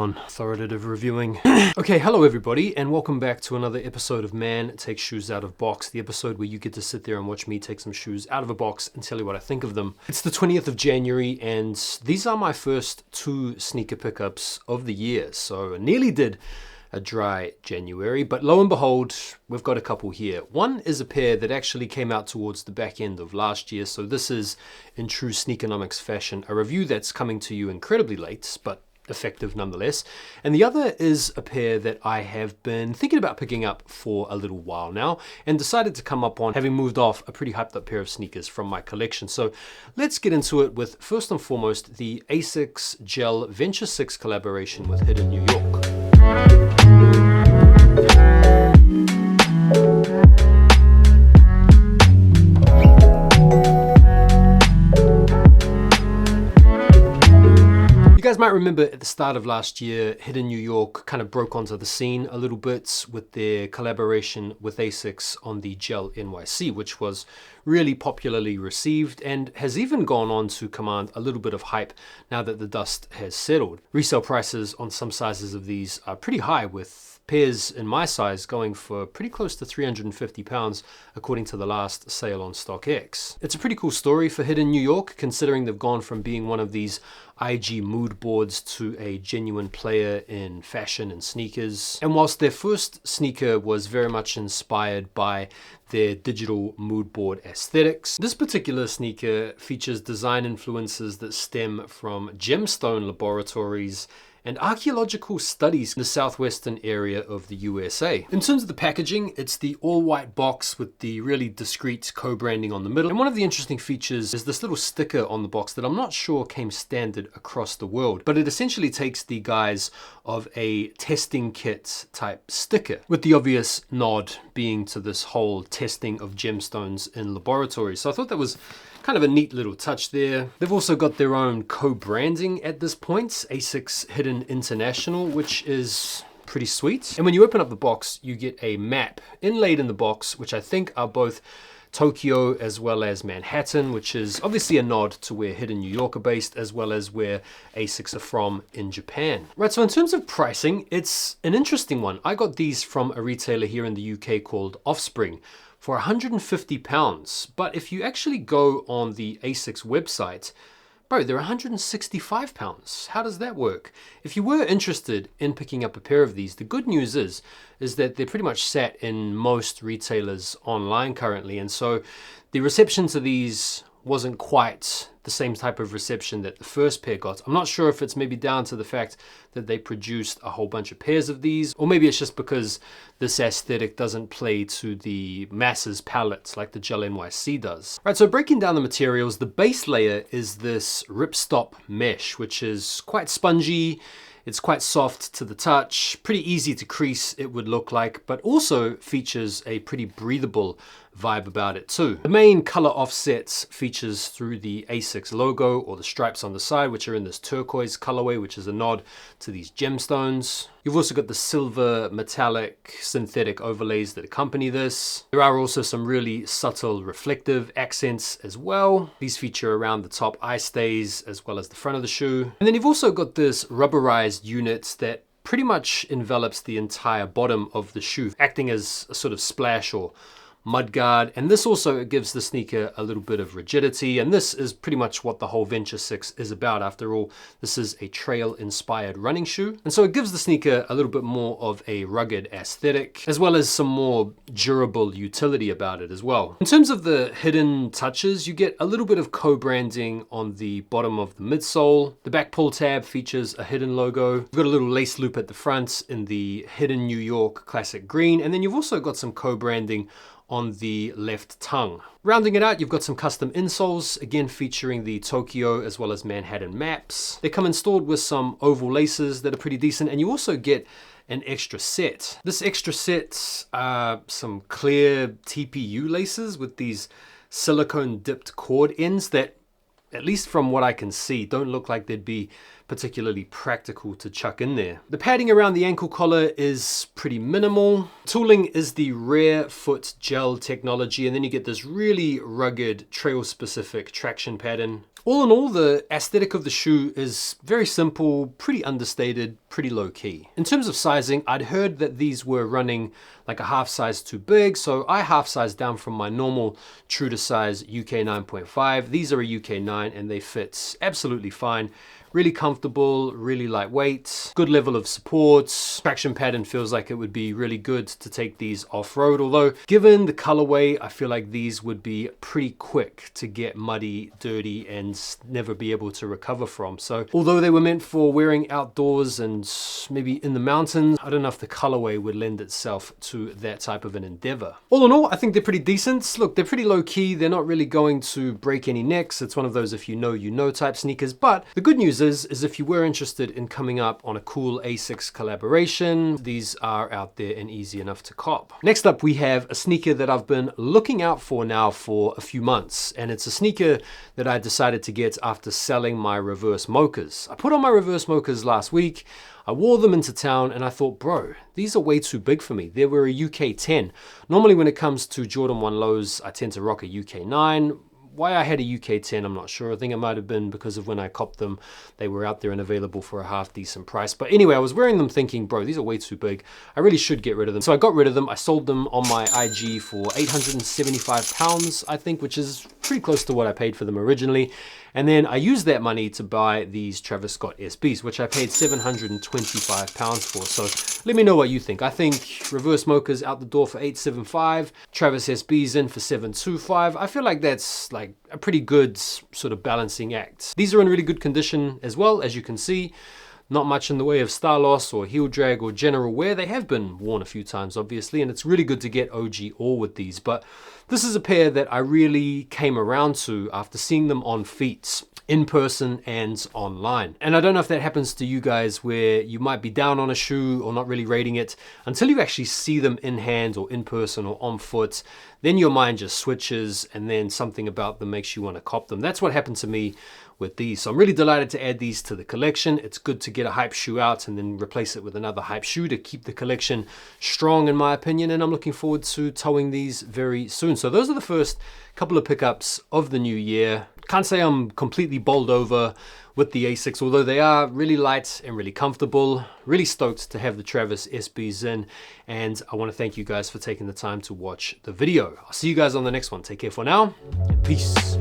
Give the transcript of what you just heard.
on authoritative reviewing. Okay, hello everybody, and welcome back to another episode of Man Takes Shoes Out of Box, the episode where you get to sit there and watch me take some shoes out of a box and tell you what I think of them. It's the 20th of January, and these are my first 2 sneaker pickups of the year, so I nearly did a dry January, but lo and behold, we've got a couple here. One is a pair that actually came out towards the back end of last year, so this is, in true Sneakonomics fashion, a review that's coming to you incredibly late, but effective nonetheless. And the other is a pair that I have been thinking about picking up for a little while now, and decided to come up on having moved off a pretty hyped up pair of sneakers from my collection. So let's get into it with, first and foremost, the ASICS Gel Venture 6 collaboration with Hidden New York. You guys might remember at the start of last year, Hidden New York kind of broke onto the scene a little bit with their collaboration with ASICS on the Gel NYC, which was really popularly received and has even gone on to command a little bit of hype now that the dust has settled. Resale prices on some sizes of these are pretty high, with pairs in my size going for pretty close to £350 according to the last sale on StockX. It's a pretty cool story for Hidden New York, considering they've gone from being one of these IG mood boards to a genuine player in fashion and sneakers. And whilst their first sneaker was very much inspired by their digital mood board aesthetics, this particular sneaker features design influences that stem from gemstone laboratories and archaeological studies in the southwestern area of the USA. In terms of the packaging, it's the all-white box with the really discreet co-branding on the middle. And one of the interesting features is this little sticker on the box that I'm not sure came standard across the world, but it essentially takes the guise of a testing kit type sticker, with the obvious nod being to this whole testing of gemstones in laboratories. So I thought that was kind of a neat little touch there. They've also got their own co-branding at this point, ASICS Hidden International, which is pretty sweet. And when you open up the box, you get a map inlaid in the box, which I think are both Tokyo as well as Manhattan, which is obviously a nod to where Hidden New York are based, as well as where ASICS are from in Japan. Right, so in terms of pricing, it's an interesting one. I got these from a retailer here in the UK called Offspring for £150, but if you actually go on the ASICS website, bro, they're £165. How does that work? If you were interested in picking up a pair of these, the good news is that they're pretty much sat in most retailers online currently, and so the reception to these wasn't quite the same type of reception that the first pair got. I'm not sure if it's maybe down to the fact that they produced a whole bunch of pairs of these, or maybe it's just because this aesthetic doesn't play to the masses palette like the Gel NYC does. Right, so breaking down the materials, the base layer is this ripstop mesh, which is quite spongy. It's quite soft to the touch, pretty easy to crease it would look like, but also features a pretty breathable vibe about it too. The main color offsets features through the ASICS logo or the stripes on the side, which are in this turquoise colorway, which is a nod to these gemstones. You've also got the silver metallic synthetic overlays that accompany this. There are also some really subtle reflective accents as well. These feature around the top eye stays as well as the front of the shoe. And then you've also got this rubberized unit that pretty much envelops the entire bottom of the shoe, acting as a sort of splash or mud guard, and this also gives the sneaker a little bit of rigidity, and this is pretty much what the whole Venture 6 is about. After all, this is a trail inspired running shoe, and so it gives the sneaker a little bit more of a rugged aesthetic, as well as some more durable utility about it as well. In terms of the hidden touches, you get a little bit of co-branding on the bottom of the midsole. The back pull tab features a hidden logo. You've got a little lace loop at the front in the Hidden New York classic green, and then you've also got some co-branding on the left tongue. Rounding it out, you've got some custom insoles, again featuring the Tokyo as well as Manhattan maps. They come installed with some oval laces that are pretty decent, and you also get an extra set. This extra set are some clear TPU laces with these silicone dipped cord ends that at least from what I can see, don't look like they'd be particularly practical to chuck in there. The padding around the ankle collar is pretty minimal. Tooling is the rear foot gel technology, and then you get this really rugged trail specific traction pattern. All in all, the aesthetic of the shoe is very simple, pretty understated, pretty low key. In terms of sizing, I'd heard that these were running like a half size too big, so I half sized down from my normal true to size UK 9.5. These are a UK 9 and they fit absolutely fine. Really comfortable, really lightweight, good level of support. Traction pattern feels like it would be really good to take these off-road, although given the colorway, I feel like these would be pretty quick to get muddy, dirty, and never be able to recover from. So although they were meant for wearing outdoors and maybe in the mountains, I don't know if the colorway would lend itself to that type of an endeavor. All in all, I think they're pretty decent. Look, they're pretty low key. They're not really going to break any necks. It's one of those if you know type sneakers. But the good news is if you were interested in coming up on a cool ASICS collaboration, these are out there and easy enough to cop. Next up, we have a sneaker that I've been looking out for now for a few months, and it's a sneaker that I decided to get after selling my reverse mochas. I put on my reverse mochas last week. I wore them into town and I thought, bro, these are way too big for me. They were a UK 10. Normally when it comes to Jordan 1 lows, I tend to rock a UK 9. Why I had a UK 10, I'm not sure. I think it might have been because of when I copped them, they were out there and available for a half decent price. But anyway, I was wearing them thinking, bro, these are way too big. I really should get rid of them. So I got rid of them. I sold them on my IG for £875, I think, which is pretty close to what I paid for them originally. And then I used that money to buy these Travis Scott SBs, which I paid £725 for. So let me know what you think. I think reverse mochas out the door for $875, Travis SBs in for $725. I feel like that's like a pretty good sort of balancing act. These are in really good condition as well, as you can see. Not much in the way of star loss or heel drag or general wear. They have been worn a few times, obviously, and it's really good to get OG all with these. But this is a pair that I really came around to after seeing them on feet, in person and online. And I don't know if that happens to you guys where you might be down on a shoe or not really rating it until you actually see them in hand or in person or on foot. Then your mind just switches and then something about them makes you want to cop them. That's what happened to me with these. So I'm really delighted to add these to the collection. It's good to get a hype shoe out and then replace it with another hype shoe to keep the collection strong, in my opinion. And I'm looking forward to towing these very soon. So those are the first couple of pickups of the new year. Can't say I'm completely bowled over with the ASICS, although they are really light and really comfortable. Really stoked to have the Travis SBs in, and I want to thank you guys for taking the time to watch the video. I'll see you guys on the next one. Take care for now, and peace.